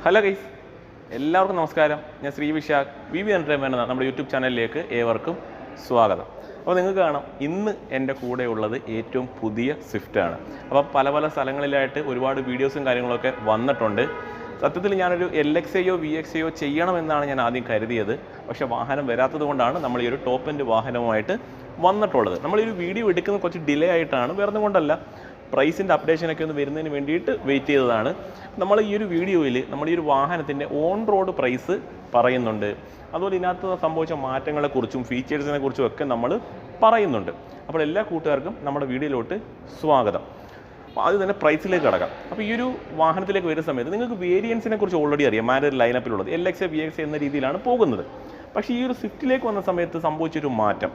Hello guys, എല്ലാവർക്കും നമസ്കാരം. ഞാൻ ശ്രീ വിശാഖ് VV എൻ്റർടൈൻമെൻ്റ് എന്ന നമ്മുടെ യൂട്യൂബ് ചാനലിലേക്ക് ഏവർക്കും സ്വാഗതം. അപ്പോൾ നിങ്ങൾക്ക് കാണാം, ഇന്ന് എൻ്റെ കൂടെ ഉള്ളത് ഏറ്റവും പുതിയ സ്വിഫ്റ്റാണ്. അപ്പോൾ പല സ്ഥലങ്ങളിലായിട്ട് ഒരുപാട് വീഡിയോസും കാര്യങ്ങളൊക്കെ വന്നിട്ടുണ്ട്. സത്യത്തിൽ ഞാനൊരു LXIയോ VXIയോ ചെയ്യണമെന്നാണ് ഞാൻ ആദ്യം കരുതിയത്. പക്ഷേ വാഹനം വരാത്തത് കൊണ്ടാണ് നമ്മൾ ഈ ഒരു ടോപ്പ് എൻഡ് വാഹനവുമായിട്ട് വന്നിട്ടുള്ളത്. നമ്മളൊരു വീഡിയോ എടുക്കുന്നത് കുറച്ച് ഡിലേ ആയിട്ടാണ്, വേറെ ഒന്നും കൊണ്ടല്ല. പ്രൈസിൻ്റെ അപ്ഡേഷനൊക്കെ ഒന്ന് വരുന്നതിന് വേണ്ടിയിട്ട് വെയിറ്റ് ചെയ്തതാണ്. നമ്മൾ ഈ ഒരു വീഡിയോയിൽ നമ്മൾ ഈ ഒരു വാഹനത്തിൻ്റെ ഓൺ റോഡ് പ്രൈസ് പറയുന്നുണ്ട്. അതുപോലെ ഇതിനകത്ത് സംഭവിച്ച മാറ്റങ്ങളെക്കുറിച്ചും ഫീച്ചേഴ്സിനെ കുറിച്ചും ഒക്കെ നമ്മൾ പറയുന്നുണ്ട്. അപ്പോൾ എല്ലാ കൂട്ടുകാർക്കും നമ്മുടെ വീഡിയോയിലോട്ട് സ്വാഗതം. അപ്പോൾ അത് തന്നെ പ്രൈസിലേക്ക് കടക്കാം. അപ്പോൾ ഈ ഒരു വാഹനത്തിലേക്ക് വരുന്ന സമയത്ത് നിങ്ങൾക്ക് വേരിയൻസിനെ കുറിച്ച് ഓൾറെഡി അറിയാം. മാരുതി ലൈനപ്പിലുള്ളത് LXI VXI എന്ന രീതിയിലാണ് പോകുന്നത്. പക്ഷേ ഈ ഒരു സ്വിഫ്റ്റിലേക്ക് വന്ന സമയത്ത് സംഭവിച്ചൊരു മാറ്റം.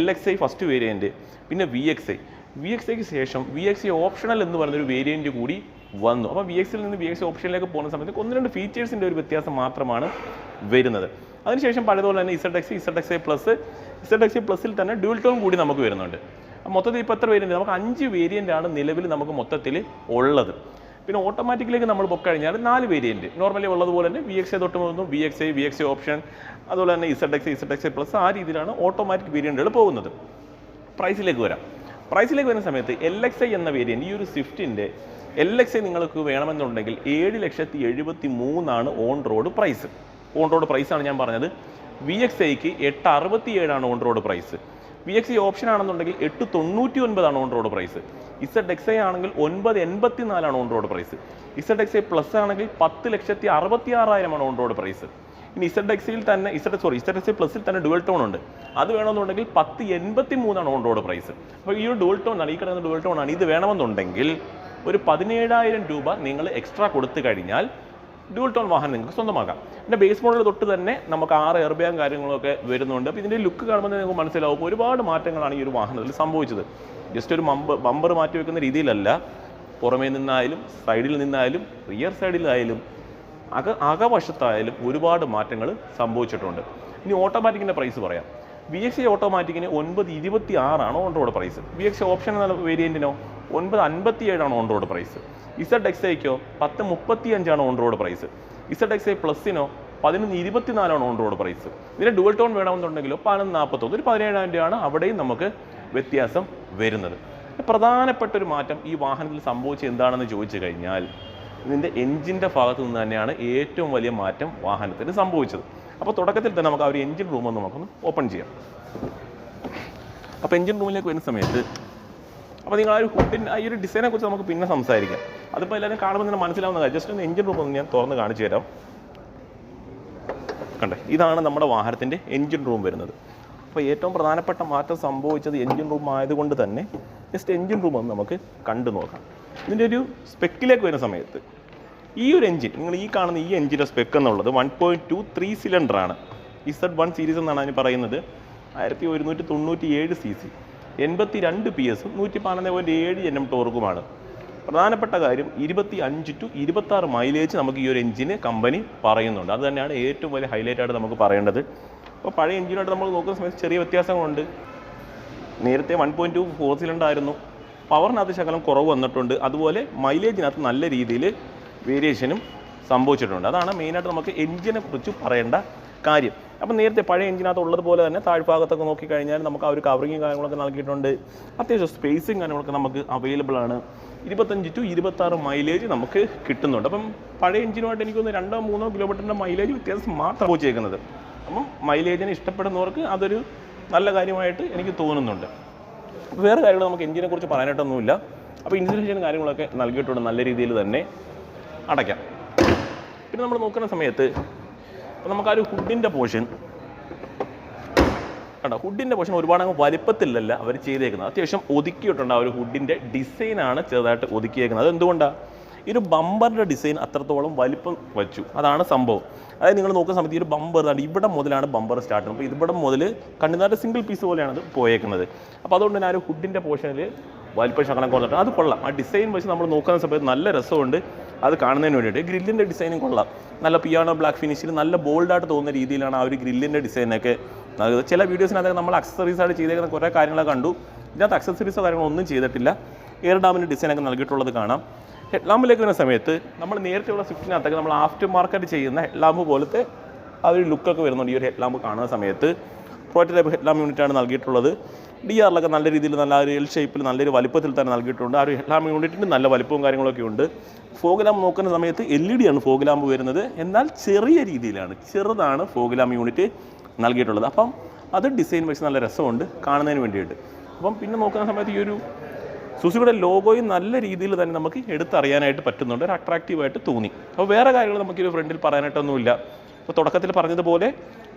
LXI ഫസ്റ്റ് വേരിയൻറ്റ്, പിന്നെ VXIക്ക് ശേഷം VXI ഓപ്ഷണൽ എന്ന് പറയുന്നൊരു വേരിയൻറ്റ് കൂടി വന്നു. അപ്പോൾ VXIയിൽ നിന്ന് VXI ഓപ്ഷനിലേക്ക് പോകുന്ന സമയത്ത് ഒന്ന് രണ്ട് ഫീച്ചേഴ്സിൻ്റെ ഒരു വ്യത്യാസം മാത്രമാണ് വരുന്നത്. അതിനുശേഷം പഴയതുപോലെ തന്നെ ZXI പ്ലസ്, ZXI പ്ലസിൽ തന്നെ ഡ്യുവൽ ടോൺ കൂടി നമുക്ക് വരുന്നുണ്ട്. മൊത്തത്തിൽ ഇപ്പോൾ എത്ര വേരിയൻറ്റ്? നമുക്ക് 5 വേരിയൻ്റാണ് നിലവിൽ നമുക്ക് മൊത്തത്തിൽ ഉള്ളത്. പിന്നെ ഓട്ടോമാറ്റിക്കിലേക്ക് നമ്മൾ പോയി കഴിഞ്ഞാൽ 4 വേരിയൻറ്റ് നോർമലി ഉള്ളതുപോലെ തന്നെ VXI തൊട്ട് പോകുന്നു. VXI ഓപ്ഷൻ, അതുപോലെ തന്നെ ZXI പ്ലസ്, ആ രീതിയിലാണ് ഓട്ടോമാറ്റിക് വേരിയൻറ്റുകൾ പോകുന്നത്. പ്രൈസിലേക്ക് വരുന്ന സമയത്ത് LXI എന്ന വേരിയൻറ്റ്, ഈ ഒരു സ്വിഫ്റ്റിൻ്റെ LXI നിങ്ങൾക്ക് വേണമെന്നുണ്ടെങ്കിൽ 7,73,000 ഓൺ റോഡ് പ്രൈസാണ് ഞാൻ പറഞ്ഞത്. VXIക്ക് 8,67 on road price. VXI option ആണെന്നുണ്ടെങ്കിൽ 8,99 ഓൺ റോഡ് പ്രൈസ്. ZXI ആണെങ്കിൽ 9,84 on road price. ZXI plus ആണെങ്കിൽ 10,66,000 ഓൺ റോഡ് പ്രൈസ്. ഇനി ZXI പ്ലസിൽ തന്നെ ഡുവൽ ടോൺ ഉണ്ട്. അത് വേണമെന്നുണ്ടെങ്കിൽ 10,83 ഓൺ റോഡ് പ്രൈസ്. അപ്പോൾ ഈ ഒരു ഡുവൽ ടോൺ ആണ്, ഈ കിടക്കുന്ന ഡുവൽ ടോൺ ആണ്. ഇത് വേണമെന്നുണ്ടെങ്കിൽ ഒരു 17,000 രൂപ നിങ്ങൾ എക്സ്ട്രാ കൊടുത്തു കഴിഞ്ഞാൽ ഡ്യുവൽ ടോൺ വാഹനം നിങ്ങൾക്ക് സ്വന്തമാക്കാം. പിന്നെ ബേസ് മോഡൽ തൊട്ട് തന്നെ നമുക്ക് 6 എയർ ബാഗ് കാര്യങ്ങളൊക്കെ വരുന്നുണ്ട്. അപ്പോൾ ഇതിൻ്റെ ലുക്ക് കാണുമ്പോൾ നിങ്ങൾക്ക് മനസ്സിലാവും ഒരുപാട് മാറ്റങ്ങളാണ് ഈ ഒരു വാഹനത്തിൽ സംഭവിച്ചത്. ജസ്റ്റ് ഒരു ബമ്പർ മാറ്റി വെക്കുന്ന രീതിയിലല്ല, പുറമേ നിന്നായാലും സൈഡിൽ നിന്നായാലും റിയർ സൈഡിലായാലും അകവശത്തായാലും ഒരുപാട് മാറ്റങ്ങൾ സംഭവിച്ചിട്ടുണ്ട്. ഇനി ഓട്ടോമാറ്റിക്കിൻ്റെ പ്രൈസ് പറയാം. VXI ഓട്ടോമാറ്റിക്കിന് 9,26 on road price. VXI option എന്ന വേരിയൻറ്റിനോ 9,57 ഓൺ റോഡ് പ്രൈസ്. ZXIക്കോ 10,35 ഓൺ റോഡ് പ്രൈസ്. ZXI പ്ലസിനോ 11,24 ഓൺ റോഡ് പ്രൈസ്. ഇതിന് ഡുവൽ ടോൺ വേണമെന്നുണ്ടെങ്കിലോ 11,41, ഒരു 17,000 രൂപയാണ് അവിടെയും നമുക്ക് വ്യത്യാസം വരുന്നത്. പ്രധാനപ്പെട്ട ഒരു മാറ്റം ഈ വാഹനത്തിൽ സംഭവിച്ചത് എന്താണെന്ന് ചോദിച്ചു കഴിഞ്ഞാൽ, ഇതിൻ്റെ എൻജിൻ്റെ ഭാഗത്ത് നിന്ന് തന്നെയാണ് ഏറ്റവും വലിയ മാറ്റം വാഹനത്തിന് സംഭവിച്ചത്. അപ്പോൾ തുടക്കത്തിൽ തന്നെ നമുക്ക് ആ ഒരു എൻജിൻ റൂം നമുക്കൊന്ന് ഓപ്പൺ ചെയ്യാം. അപ്പോൾ എൻജിൻ റൂമിലേക്ക് വരുന്ന സമയത്ത് അപ്പോൾ നിങ്ങൾ ആ ഒരു ഹുഡിൻ്റെ ഈ ഒരു ഡിസൈനെ കുറിച്ച് നമുക്ക് പിന്നെ സംസാരിക്കാം. അതിപ്പോൾ എല്ലാവരും കാണുമ്പോൾ തന്നെ മനസ്സിലാവുന്ന കാര്യം. ജസ്റ്റ് ഒന്ന് എൻജിൻ റൂം ഒന്ന് ഞാൻ തുറന്ന് കാണിച്ചു തരാം. കണ്ടേ, ഇതാണ് നമ്മുടെ വാഹനത്തിൻ്റെ എൻജിൻ റൂം വരുന്നത്. അപ്പോൾ ഏറ്റവും പ്രധാനപ്പെട്ട മാറ്റം സംഭവിച്ചത് എൻജിൻ റൂം ആയതുകൊണ്ട് തന്നെ ജസ്റ്റ് എൻജിൻ റൂം ഒന്ന് നമുക്ക് കണ്ടു നോക്കാം. ഇതിൻ്റെ ഒരു സ്പെക്കിലേക്ക് വരുന്ന സമയത്ത് ഈ ഒരു എൻജിൻ, നിങ്ങൾ ഈ കാണുന്ന ഈ എൻജിൻ്റെ സ്പെക്ക് എന്നുള്ളത് 1.2 3 സിലിണ്ടറാണ്. Z1 സീരീസ് എന്നാണ് അതിന് പറയുന്നത്. 1197 cc, 82 PS, 112.7 Nm ടോർക്കുമാണ്. പ്രധാനപ്പെട്ട കാര്യം 25 to 26 മൈലേജ് നമുക്ക് ഈ ഒരു എൻജിന് കമ്പനി പറയുന്നുണ്ട്. അത് തന്നെയാണ് ഏറ്റവും വലിയ ഹൈലൈറ്റായിട്ട് നമുക്ക് പറയേണ്ടത്. അപ്പോൾ പഴയ എൻജിനായിട്ട് നമ്മൾ നോക്കുന്ന സമയത്ത് ചെറിയ വ്യത്യാസങ്ങളുണ്ട്. നേരത്തെ 1.2 4 സിലിണ്ടർ ആയിരുന്നു. പവറിനകത്ത് ശകലം കുറവ് വന്നിട്ടുണ്ട്. അതുപോലെ മൈലേജിനകത്ത് നല്ല രീതിയിൽ വേരിയേഷനും സംഭവിച്ചിട്ടുണ്ട്. അതാണ് മെയിനായിട്ട് നമുക്ക് എൻജിനെ കുറിച്ച് പറയേണ്ട കാര്യം. അപ്പം നേരത്തെ പഴയ എൻജിനകത്ത് ഉള്ളതുപോലെ തന്നെ താഴ്ഭാഗത്തൊക്കെ നോക്കിക്കഴിഞ്ഞാൽ നമുക്ക് ആ ഒരു കവറിങ്ങും കാര്യങ്ങളൊക്കെ നൽകിയിട്ടുണ്ട്. അത്യാവശ്യം സ്പേസും കാര്യങ്ങളൊക്കെ നമുക്ക് അവൈലബിൾ ആണ്. 25 to 26 മൈലേജ് നമുക്ക് കിട്ടുന്നുണ്ട്. അപ്പം പഴയ എൻജിനുമായിട്ട് എനിക്കൊന്ന് 2-3 കിലോമീറ്ററിൻ്റെ മൈലേജ് വ്യത്യാസം മാത്രം പോച്ചേക്കുന്നത്. അപ്പം മൈലേജിനെ ഇഷ്ടപ്പെടുന്നവർക്ക് അതൊരു നല്ല കാര്യമായിട്ട് എനിക്ക് തോന്നുന്നുണ്ട്. വേറെ കാര്യങ്ങൾ നമുക്ക് എൻജിനെ കുറിച്ച് പറയാനായിട്ടൊന്നുമില്ല. അപ്പോൾ ഇൻസുലേഷൻ കാര്യങ്ങളൊക്കെ നൽകിയിട്ടുണ്ട്, നല്ല രീതിയിൽ തന്നെ അടയ്ക്കാം. പിന്നെ നമ്മൾ നോക്കുന്ന സമയത്ത് നമുക്ക് ആ ഒരു ഹുഡിൻ്റെ പോർഷൻ കണ്ടോ, ഹുഡിൻ്റെ പോർഷൻ ഒരുപാട് വലിപ്പത്തിലല്ല അവർ ചെയ്തേക്കുന്നത്. അത്യാവശ്യം ഒതുക്കിയിട്ടുണ്ട്. ആ ഒരു ഹുഡിൻ്റെ ഡിസൈനാണ് ചെറുതായിട്ട് ഒതുക്കിയേക്കുന്നത്. അതെന്തുകൊണ്ടാണ്? ഈ ഒരു ബമ്പറിൻ്റെ ഡിസൈൻ അത്രത്തോളം വലിപ്പം വച്ചു. അതാണ് സംഭവം. അതായത് നിങ്ങൾ നോക്കുന്ന സമയത്ത് ഈ ഒരു ബമ്പർ ഇവിടെ മുതലാണ് ബമ്പർ സ്റ്റാർട്ട് ചെയ്യുന്നത്. അപ്പോൾ ഇവിടെ മുതൽ കണ്ടുന്ന സിംഗിൾ പീസ് പോലെയാണ് അത് പോയേക്കുന്നത്. അപ്പോൾ അതുകൊണ്ട് തന്നെ ആ ഒരു ഹുഡിൻ്റെ പോർഷനിൽ വലിപ്പം ശകലം കുറഞ്ഞിട്ട് അത് കൊള്ളാം. ആ ഡിസൈൻ വെച്ച് നമ്മൾ നോക്കുന്ന സമയത്ത് നല്ല രസമുണ്ട് അത് കാണുന്നതിന് വേണ്ടിയിട്ട്. ഗ്രില്ലിൻ്റെ ഡിസൈനും കൊള്ളാം. നല്ല പിയാനോ ബ്ലാക്ക് ഫിനിഷിൽ നല്ല ബോൾഡായിട്ട് തോന്നുന്ന രീതിയിലാണ് ആ ഒരു ഗ്രില്ലിൻ്റെ ഡിസൈനൊക്കെ നൽകുന്നത്. ചില വീഡിയോസിനകത്ത് നമ്മൾ അക്സസറീസായിട്ട് ചെയ്തേക്കുന്ന കുറേ കാര്യങ്ങളൊക്കെ കണ്ടു. ഇതിനകത്ത് അക്സസറീസോ കാര്യങ്ങളോ ഒന്നും ചെയ്തിട്ടില്ല. എയർ ഡാമിൻ്റെ ഡിസൈനൊക്കെ നൽകിയിട്ടുള്ളത് കാണാം. ഹെഡ് ലാമ്പിലേക്ക് വരുന്ന സമയത്ത് നമ്മൾ നേരത്തെയുള്ള സ്വിഫ്റ്റിനകത്തൊക്കെ നമ്മൾ ആഫ്റ്റർ മാർക്കറ്റ് ചെയ്യുന്ന ഹെഡ് ലാമ്പ് പോലത്തെ ആ ഒരു ലുക്കൊക്കെ വരുന്നുണ്ട് ഈ ഒരു ഹെഡ് ലാമ്പ് കാണുന്ന സമയത്ത്. പ്രൊജക്ട് ടൈപ്പ് ഹെഡ് ലാമ്പ് യൂണിറ്റാണ് നൽകിയിട്ടുള്ളത്. DRലൊക്കെ നല്ല രീതിയിൽ നല്ല ഒരു എൽ ഷേപ്പിൽ നല്ലൊരു വലിപ്പത്തിൽ തന്നെ നൽകിയിട്ടുണ്ട്. ആ ഒരു ഹെഡ് ലാമ്പ് യൂണിറ്റിന് നല്ല വലിപ്പവും കാര്യങ്ങളൊക്കെ ഉണ്ട്. ഫോഗ് ലാമ്പ് നോക്കുന്ന സമയത്ത് LED ആണ് ഫോഗ് ലാമ്പ് വരുന്നത്. എന്നാൽ ചെറിയ രീതിയിലാണ്, ചെറുതാണ് ഫോഗ് ലാമ്പ് യൂണിറ്റ് നൽകിയിട്ടുള്ളത്. അപ്പം അത് ഡിസൈൻ വെച്ച് നല്ല രസമുണ്ട് കാണുന്നതിന് വേണ്ടിയിട്ട്. അപ്പം പിന്നെ നോക്കുന്ന സമയത്ത് ഈ ഒരു സുസുക്കിയുടെ ലോഗോയും നല്ല രീതിയിൽ തന്നെ നമുക്ക് എടുത്തറിയാനായിട്ട് പറ്റുന്നുണ്ട്, ഒരു അട്രാക്റ്റീവായിട്ട് തോന്നി. അപ്പോൾ വേറെ കാര്യങ്ങൾ നമുക്കൊരു ഫ്രണ്ടിൽ പറയാനായിട്ടൊന്നുമില്ല. ഇപ്പോൾ തുടക്കത്തിൽ പറഞ്ഞതുപോലെ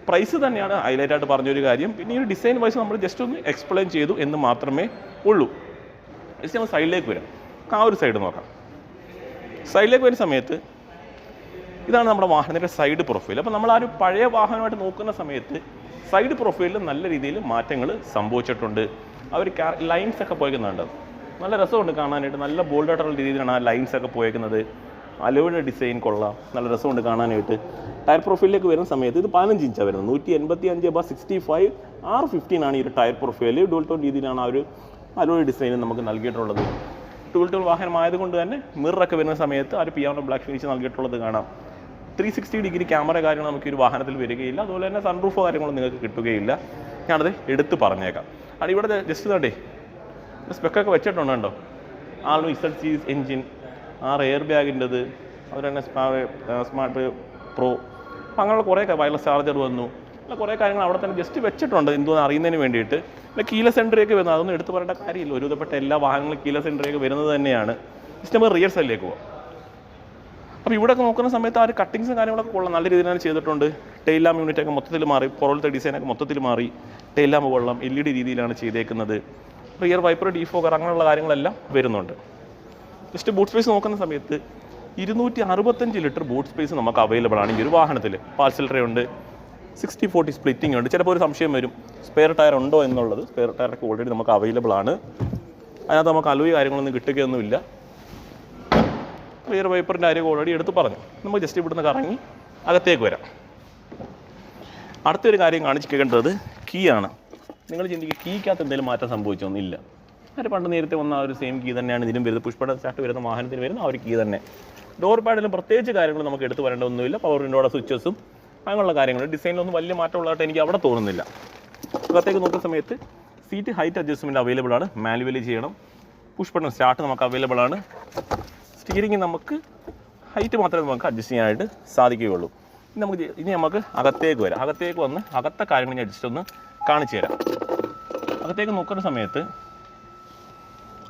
പ്രൈസ് തന്നെയാണ് ഹൈലൈറ്റായിട്ട് പറഞ്ഞൊരു കാര്യം. പിന്നെ ഈ ഒരു ഡിസൈൻ വൈസ് നമ്മൾ ജസ്റ്റ് ഒന്ന് എക്സ്പ്ലെയിൻ ചെയ്തു എന്ന് മാത്രമേ ഉള്ളൂ. ജസ്റ്റ് നമ്മൾ സൈഡിലേക്ക് വരാം. ആ ഒരു സൈഡ് നോക്കാം. സൈഡിലേക്ക് വരുന്ന സമയത്ത് ഇതാണ് നമ്മുടെ വാഹനത്തിൻ്റെ സൈഡ് പ്രൊഫൈൽ. അപ്പോൾ നമ്മൾ ആ ഒരു പഴയ വാഹനമായിട്ട് നോക്കുന്ന സമയത്ത് സൈഡ് പ്രൊഫൈലിൽ നല്ല രീതിയിൽ മാറ്റങ്ങൾ സംഭവിച്ചിട്ടുണ്ട്. ആ ഒരു ലൈൻസൊക്കെ പോയേക്കുന്നുണ്ട്, നല്ല രസമുണ്ട് കാണാനായിട്ട്. നല്ല ബോൾഡായിട്ടുള്ള രീതിയിലാണ് ആ ലൈൻസൊക്കെ പോയേക്കുന്നത്. അലോയുടെ ഡിസൈൻ കൊള്ളാം, നല്ല രസമുണ്ട് കാണാനായിട്ട്. ടയർ പ്രൊഫൈലിലേക്ക് വരുന്ന സമയത്ത് ഇത് 15 ഇഞ്ചാണ് വരുന്നത്. 185/65 R15 ആണ് ഈ ഒരു ടയർ പ്രൊഫൈൽ. ഡുവൽ ടോൺ രീതിയിലാണ് ആ ഒരു അലോയുടെ ഡിസൈൻ നമുക്ക് നൽകിയിട്ടുള്ളത്. ഡുവൽ ടോൺ വാഹനമായതുകൊണ്ട് തന്നെ മിററൊക്കെ വരുന്ന സമയത്ത് ആ ഒരു പിയാനോ ബ്ലാക്ക് ഫിനിഷ് നൽകിയിട്ടുള്ളത് കാണാം. 360 ഡിഗ്രി ക്യാമറ കാര്യങ്ങൾ നമുക്ക് ഈ ഒരു വാഹനത്തിൽ വരികയില്ല. അതുപോലെ തന്നെ സൺറൂഫ് കാര്യങ്ങളൊന്നും നിങ്ങൾക്ക് കിട്ടുകയില്ല. ഞാനത് എടുത്ത് പറഞ്ഞേക്കാം. അത് ഇവിടെ ജസ്റ്റ് തണ്ടേ സ്പെക്കൊക്കെ വെച്ചിട്ടുണ്ട് കേട്ടോ. ആളും ZC എൻജിൻ, 6 എയർ ബാഗിൻ്റെത്, അതുപോലെ തന്നെ സ്മാർട്ട് പ്രോ, അങ്ങനെയുള്ള കുറേ വയർലെസ് ചാർജർ വന്നു. അല്ല കുറേ കാര്യങ്ങൾ അവിടെ തന്നെ ജസ്റ്റ് വെച്ചിട്ടുണ്ട് എന്തോന്ന് അറിയുന്നതിന് വേണ്ടിയിട്ട്. അല്ല കീലെസ് എൻട്രിയൊക്കെ വരുന്നത് അതൊന്നും എടുത്ത് പറയേണ്ട കാര്യമില്ല. ഒരുവിധപ്പെട്ട എല്ലാ വാഹനങ്ങളും കീലെസ് എൻട്രിയൊക്കെ വരുന്നത് തന്നെയാണ്. ജസ്റ്റ് നമ്മൾ റിയർ സൈഡിലേക്ക് പോകാം. അപ്പോൾ ഇവിടെയൊക്കെ നോക്കുന്ന സമയത്ത് ആ ഒരു കട്ടിങ്സും കാര്യങ്ങളൊക്കെ കൊള്ളാം, നല്ല രീതിയിൽ തന്നെ ചെയ്തിട്ടുണ്ട്. ടെയിൽ ലാമ്പ് യൂണിറ്റൊക്കെ മൊത്തത്തിൽ മാറി, പുറത്തെ ഡിസൈനൊക്കെ മൊത്തത്തിൽ മാറി. ടെയിൽ ലാമ്പ് കൊള്ളാം, LED രീതിയിലാണ് ചെയ്തേക്കുന്നത്. റിയർ വൈപ്പർ, ഡിഫോഗർ അങ്ങനെയുള്ള കാര്യങ്ങളെല്ലാം വരുന്നുണ്ട്. ജസ്റ്റ് ബൂട്ട് സ്പേസ് നോക്കുന്ന സമയത്ത് 265 ലിറ്റർ ബൂട്ട് സ്പേസ് നമുക്ക് അവൈലബിൾ ആണ് ഈ ഒരു വാഹനത്തിൽ. പാർസൽ ട്രേ ഉണ്ട്, 60/40 സ്പ്ലിറ്റിംഗ് ഉണ്ട്. ചിലപ്പോൾ ഒരു സംശയം വരും സ്പെയർ ടയർ ഉണ്ടോ എന്നുള്ളത്. സ്പെയർ ടയറൊക്കെ ഓൾറെഡി നമുക്ക് അവൈലബിൾ ആണ്. അതിനകത്ത് നമുക്ക് അലോയ് കാര്യങ്ങളൊന്നും കിട്ടുകയൊന്നുമില്ല. റിയർ വൈപ്പറിൻ്റെ കാര്യം ഓൾറെഡി എടുത്ത് പറഞ്ഞു. നമുക്ക് ജസ്റ്റ് ഇവിടുന്ന് കറങ്ങി അകത്തേക്ക് വരാം. അടുത്തൊരു കാര്യം കാണിച്ചിരിക്കേണ്ടത് കീ ആണ്. നിങ്ങൾ ചിന്തിക്കുക കീക്കകത്ത് എന്തെങ്കിലും മാറ്റം സംഭവിച്ചൊന്നുമില്ല. അത് പണ്ട് നേരത്തെ വന്ന ആ ഒരു സെയിം കീ തന്നെയാണ് ഇതിനും വരുന്നത്. പുഷ്പട സ്റ്റാർട്ട് വരുന്ന വാഹനത്തിന് വരുന്ന ആ ഒരു കീ തന്നെ. ഡോർ പാഡിലും പ്രത്യേകിച്ച് കാര്യങ്ങൾ നമുക്ക് എടുത്ത് വരേണ്ടതൊന്നുമില്ല. പവർ വിൻഡോയുടെ സ്വിച്ചസും അങ്ങനെയുള്ള കാര്യങ്ങൾ ഡിസൈനിലൊന്നും വലിയ മാറ്റമുള്ളതായിട്ട് എനിക്ക് അവിടെ തോന്നുന്നില്ല. അകത്തേക്ക് നോക്കുന്ന സമയത്ത് സീറ്റ് ഹൈറ്റ് അഡ്ജസ്റ്റ്മെൻറ്റ് അവൈലബിൾ ആണ്. മാനുവലി ചെയ്യണം. പുഷ്പട സ്റ്റാർട്ട് നമുക്ക് അവൈലബിൾ ആണ്. സ്റ്റിയറിംഗ് നമുക്ക് ഹൈറ്റ് മാത്രമേ നമുക്ക് അഡ്ജസ്റ്റ് ചെയ്യാനായിട്ട് സാധിക്കുകയുള്ളൂ. ഇനി നമുക്ക് അകത്തേക്ക് വരാം. അകത്തേക്ക് വന്ന് അകത്തെ കാര്യങ്ങൾ ഞാൻ ജസ്റ്റ് ഒന്ന് കാണിച്ചു തരാം. അകത്തേക്ക് നോക്കുന്ന സമയത്ത്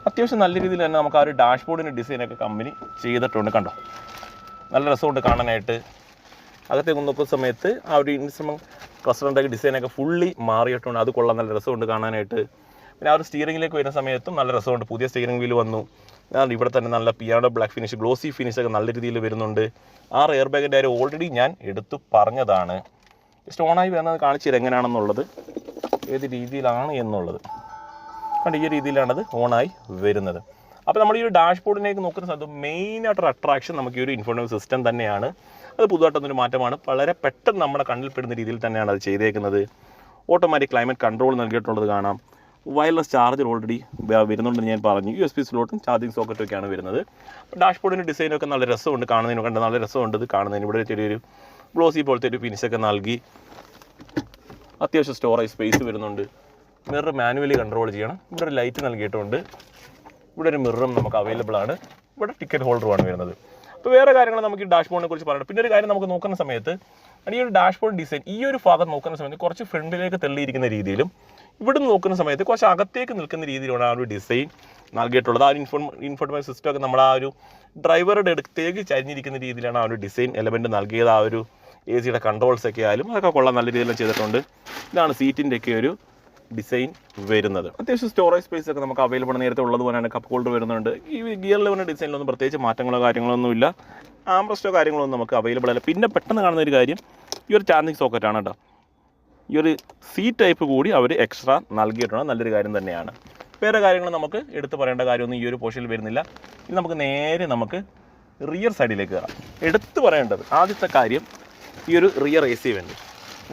അത്യാവശ്യം നല്ല രീതിയിൽ തന്നെ നമുക്ക് ആ ഒരു ഡാഷ്ബോർഡിൻ്റെ ഡിസൈനൊക്കെ കമ്പനി ചെയ്തിട്ടുണ്ട്. കണ്ടോ, നല്ല രസമുണ്ട് കാണാനായിട്ട്. അകത്തേക്ക് നോക്കുന്ന സമയത്ത് ആ ഒരു ഇൻസ്ട്രുമെൻറ്റ് ക്ലസ്റ്ററിൻ്റെ ഡിസൈനൊക്കെ ഫുള്ളി മാറിയിട്ടുണ്ട്. അത് കൊള്ളാൻ നല്ല രസമുണ്ട് കാണാനായിട്ട്. പിന്നെ ആ ഒരു സ്റ്റിയറിംഗിലേക്ക് വരുന്ന സമയത്തും നല്ല രസമുണ്ട്. പുതിയ സ്റ്റിയറിംഗ് വീൽ വന്നു. ഇവിടെ തന്നെ നല്ല പിയാനോ ബ്ലാക്ക് ഫിനിഷ്, ഗ്ലോസി ഫിനിഷൊക്കെ നല്ല രീതിയിൽ വരുന്നുണ്ട്. 6 എയർ ബാഗിൻ്റെ കാര്യം ഓൾറെഡി ഞാൻ എടുത്തു പറഞ്ഞതാണ്. ജസ്റ്റ് ഓണായി വരുന്നത് കാണിച്ചു തരാം എങ്ങനെയാണെന്നുള്ളത്, ഏത് രീതിയിലാണ് എന്നുള്ളത്. കണ്ട് ഈ രീതിയിലാണത് ഓണായി വരുന്നത്. അപ്പോൾ നമ്മൾ ഈ ഒരു ഡാഷ്ബോർഡിലേക്ക് നോക്കുന്ന സമയത്ത് മെയിനായിട്ടൊരു അട്രാക്ഷൻ നമുക്ക് ഈ ഒരു ഇൻഫോർമേഷൻ സിസ്റ്റം തന്നെയാണ്. അത് പുതുതായിട്ടൊന്നൊരു മാറ്റമാണ്. വളരെ പെട്ടെന്ന് നമ്മുടെ കണ്ണിൽപ്പെടുന്ന രീതിയിൽ തന്നെയാണ് അത് ചെയ്തേക്കുന്നത്. ഓട്ടോമാറ്റിക് ക്ലൈമറ്റ് കൺട്രോൾ നൽകിയിട്ടുള്ളത് കാണാം. വയർലെസ് ചാർജർ ഓൾറെഡി വരുന്നുണ്ടെന്ന് ഞാൻ പറഞ്ഞു. USB സ്ലോട്ടും ചാർജിങ് സോക്കറ്റും ഒക്കെയാണ് വരുന്നത്. ഡാഷ്ബോർഡിൻ്റെ ഡിസൈനൊക്കെ നല്ല രസമുണ്ട് കാണുന്നതിന്. കണ്ട് നല്ല രസമുണ്ട് ഇത് കാണുന്നതിന്. ഇവിടെ ചെറിയൊരു ഗ്ലോസി പോലത്തെ ഒരു ഫിനിഷൊക്കെ നൽകി. അത്യാവശ്യം സ്റ്റോറേജ് സ്പേസ് വരുന്നുണ്ട്. മിറർ മാനുവലി കൺട്രോൾ ചെയ്യണം. ഇവിടെ ഒരു ലൈറ്റ് നൽകിയിട്ടുണ്ട്. ഇവിടെ ഒരു മിററും നമുക്ക് അവൈലബിൾ ആണ്. ഇവിടെ ടിക്കറ്റ് ഹോൾഡറുമാണ് വരുന്നത്. അപ്പോൾ വേറെ കാര്യങ്ങൾ നമുക്ക് ഈ ഡാഷ്ബോർഡിനെ കുറിച്ച് പറയണം. പിന്നെ ഒരു കാര്യം നമുക്ക് നോക്കുന്ന സമയത്ത് ഈ ഒരു ഡാഷ്ബോർഡ് ഡിസൈൻ ഈ ഒരു ഭാഗം നോക്കുന്ന സമയത്ത് കുറച്ച് ഫ്രണ്ടിലേക്ക് തെള്ളിയിരിക്കുന്ന രീതിയിലും ഇവിടെ നിന്ന് നോക്കുന്ന സമയത്ത് കുറച്ച് അകത്തേക്ക് നിൽക്കുന്ന രീതിയിലാണ് ആ ഒരു ഡിസൈൻ നൽകിയിട്ടുള്ളത്. ആ ഒരു ഇൻഫോർമേഷൻ സിസ്റ്റമൊക്കെ നമ്മൾ ആ ഒരു ഡ്രൈവറുടെ അടുത്തേക്ക് ചരിഞ്ഞിരിക്കുന്ന രീതിയിലാണ് ആ ഒരു ഡിസൈൻ എലമെൻറ്റ് നൽകിയത്. ആ ഒരു AC കൺട്രോൾസ് ഒക്കെ ആയാലും അതൊക്കെ കൊള്ളാൻ നല്ല രീതിയിൽ ചെയ്തിട്ടുണ്ട്. ഇതാണ് സീറ്റിൻ്റെയൊക്കെ ഒരു ഡിസൈൻ വരുന്നത്. അത്യാവശ്യം സ്റ്റോറേജ് സ്പേസ് ഒക്കെ നമുക്ക് അവൈലബിൾ നേരത്തെ ഉള്ളതുപോലെയാണ്. കപ്പ് ഹോൾഡർ വരുന്നുണ്ട്. ഈ ഗിയർ ലെവലിൻ്റെ ഡിസൈനിലൊന്നും പ്രത്യേകിച്ച് മാറ്റങ്ങളോ കാര്യങ്ങളൊന്നുമില്ല. ആംബ്രസ്റ്റോ കാര്യങ്ങളൊന്നും നമുക്ക് അവൈലബിൾ അല്ല. പിന്നെ പെട്ടെന്ന് കാണുന്ന ഒരു കാര്യം ഈ ഒരു ചാർജിങ് സോക്കറ്റാണ് കേട്ടോ. ഈ ഒരു C ടൈപ്പ് കൂടി അവർ എക്സ്ട്രാ നൽകിയിട്ടുണ്ട്. നല്ലൊരു കാര്യം തന്നെയാണ്. വേറെ കാര്യങ്ങൾ നമുക്ക് എടുത്ത് പറയേണ്ട കാര്യമൊന്നും ഈ ഒരു പോർഷനിൽ വരുന്നില്ല. ഇനി നമുക്ക് നേരെ റിയർ സൈഡിലേക്ക് കയറാം. എടുത്ത് പറയേണ്ടത് ആദ്യത്തെ കാര്യം ഈ ഒരു റിയർ AC വെൻ്റ്.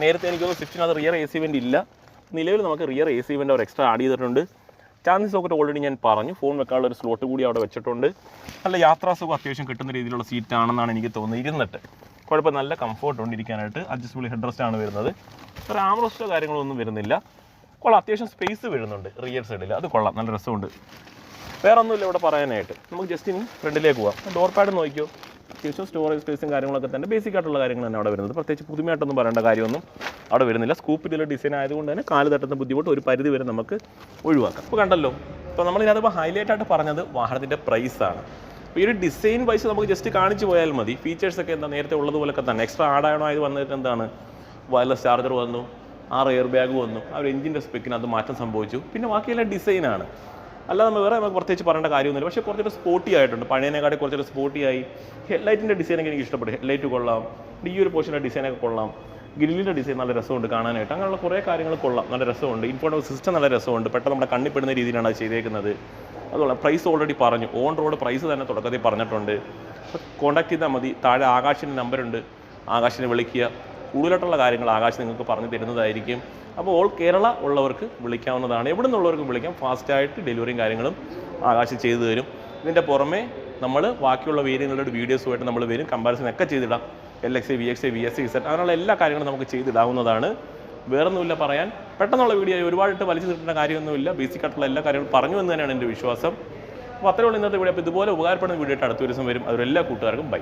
നേരത്തെ എനിക്കൊന്ന് സ്വിഫ്റ്റിനകത്ത് റിയർ AC വെൻ്റ് ഇല്ല. നിലവിൽ നമുക്ക് റിയർ AC വെൻ്റ് അവർ എക്സ്ട്രാ ആഡ് ചെയ്തിട്ടുണ്ട്. ചാർജിങ് സോക്കറ്റ് ഓൾറെഡി ഞാൻ പറഞ്ഞു. ഫോൺ വെക്കാനുള്ള ഒരു സ്ലോട്ട് കൂടി അവിടെ വെച്ചിട്ടുണ്ട്. നല്ല യാത്രാസുഖം അത്യാവശ്യം കിട്ടുന്ന രീതിയിലുള്ള സീറ്റാണെന്നാണ് എനിക്ക് തോന്നുന്നത്. ഇരുന്നിട്ട് കുഴപ്പം നല്ല കംഫർട്ട് ഉണ്ട് ഇരിക്കാനായിട്ട്. അഡ്ജസ്റ്റബിൾ ഹെഡ് റെസ്റ്റ് ആണ് വരുന്നത്. ഒരു ആംറെസ്റ്റോ കാര്യങ്ങളൊന്നും വരുന്നില്ല. കൊള്ളാം, അത്യാവശ്യം സ്പേസ് വരുന്നുണ്ട് റിയർ സൈഡിൽ, അത് കൊള്ളാം, നല്ല രസമുണ്ട്. വേറെ ഒന്നുമില്ല ഇവിടെ പറയാനായിട്ട്. നമുക്ക് ജസ്റ്റ് ഇനി ഫ്രണ്ടിലേക്ക് പോകാം. ഡോർ പാഡ് നോക്കിയോ, അത്യാവശ്യം സ്റ്റോറേജ് സ്പേസും കാര്യങ്ങളൊക്കെ തന്നെ ബേസിക് ആയിട്ടുള്ള കാര്യങ്ങൾ തന്നെ അവിടെ വരുന്നത്. പ്രത്യേകിച്ച് പുതുമയായിട്ടൊന്നും പറയേണ്ട കാര്യമൊന്നും അവിടെ വരുന്നില്ല. സ്കൂപ്പിലുള്ള ഡിസൈൻ ആയതുകൊണ്ട് തന്നെ കാല് തട്ടുന്ന ബുദ്ധിമുട്ട് ഒരു പരിധി വരെ നമുക്ക് ഒഴിവാക്കാം. ഇപ്പോൾ കണ്ടല്ലോ, ഇപ്പോൾ നമ്മളിതിനകത്ത് ഹൈലൈറ്റ് ആയിട്ട് പറഞ്ഞത് വാഹനത്തിൻ്റെ പ്രൈസാണ്. അപ്പോൾ ഈ ഒരു ഡിസൈൻ വൈസ് നമുക്ക് ജസ്റ്റ് കാണിച്ച് പോയാൽ മതി. ഫീച്ചേഴ്സൊക്കെ എന്താ നേരത്തെ ഉള്ളതുപോലൊക്കെ തന്നെ. എക്സ്ട്രാ ആഡാണോ ആയത് വന്നിട്ട് എന്താണ്, വയർലെസ് ചാർജർ വന്നു, 6 എയർ ബാഗ് വന്നു, ആ ഒരു എഞ്ചിൻ്റെ സ്പെക്കിന് അത് മാറ്റം സംഭവിച്ചു. പിന്നെ ബാക്കിയെല്ലാം ഡിസൈനാണ്, അല്ലാതെ നമുക്ക് പ്രത്യേകിച്ച് പറയേണ്ട കാര്യമൊന്നുമില്ല. പക്ഷേ കുറച്ചൊരു സ്പോർട്ടി ആയിട്ടുണ്ട്, പഴയതിനെക്കാട്ടി കുറച്ചൊരു സ്പോർട്ടി ആയി. ഹെഡ്ലൈറ്റിൻ്റെ ഡിസൈനൊക്കെ എനിക്ക് ഇഷ്ടപ്പെട്ടു. ഹെഡ്ലൈറ്റ് കൊള്ളാം, ഈ ഒരു പോർഷൻ്റെ ഡിസൈനൊക്കെ കൊള്ളാം, ഗ്രില്ലിൻ്റെ ഡിസൈൻ നല്ല രസമുണ്ട് കാണാനായിട്ട്. അങ്ങനെയുള്ള കുറേ കാര്യങ്ങൾ കൊള്ളാം, നല്ല രസമുണ്ട്. ഇൻഫോർമേഷൻ സിസ്റ്റം നല്ല രസമുണ്ട്, പെട്ടെന്ന് നമ്മുടെ കണ്ണിപ്പെടുന്ന രീതിയിലാണ് അത് ചെയ്തേക്കുന്നത്. അതുപോലെ പ്രൈസ് ഓൾറെഡി പറഞ്ഞു, ഓൺ റോഡ് പ്രൈസ് തന്നെ തുടക്കത്തിൽ പറഞ്ഞിട്ടുണ്ട്. കോൺടാക്ട് ചെയ്താൽ മതി. താഴെ ആകാശിൻ്റെ നമ്പറുണ്ട്, ആകാശിനെ വിളിക്കുക. കൂടുതലായിട്ടുള്ള കാര്യങ്ങൾ ആകാശ് നിങ്ങൾക്ക് പറഞ്ഞു തരുന്നതായിരിക്കും. അപ്പോൾ ഓൾ കേരള ഉള്ളവർക്ക് വിളിക്കാവുന്നതാണ്, എവിടെ നിന്നുള്ളവർക്കും വിളിക്കാം. ഫാസ്റ്റായിട്ട് ഡെലിവറിയും കാര്യങ്ങളും ആകാശം ചെയ്തു തരും. ഇതിൻ്റെ പുറമെ നമ്മൾ ബാക്കിയുള്ള വേരിയങ്ങളുടെ വീഡിയോസുമായിട്ട് നമ്മൾ വരും, കമ്പാരിസൺ ഒക്കെ ചെയ്തിടാം. LX, VX, VS, Z അങ്ങനെയുള്ള എല്ലാ കാര്യങ്ങളും നമുക്ക് ചെയ്തിടാവുന്നതാണ്. വേറൊന്നുമില്ല പറയാൻ. പെട്ടെന്നുള്ള വീഡിയോ ഒരുപാടിട്ട് വലിച്ചു കിട്ടേണ്ട കാര്യമൊന്നുമില്ല. ബേസിക് ആയിട്ടുള്ള എല്ലാ കാര്യങ്ങളും പറഞ്ഞു എന്ന് തന്നെയാണ് എൻ്റെ വിശ്വാസം. അപ്പോൾ അത്രയുള്ള ഇന്നത്തെ വീഡിയോ. അപ്പോൾ ഇതുപോലെ ഉപകാരപ്പെടുന്ന വീഡിയോ ആയിട്ട് അടുത്ത ദിവസം വരും. അവരെല്ലാ കൂട്ടുകാർക്കും ബൈ.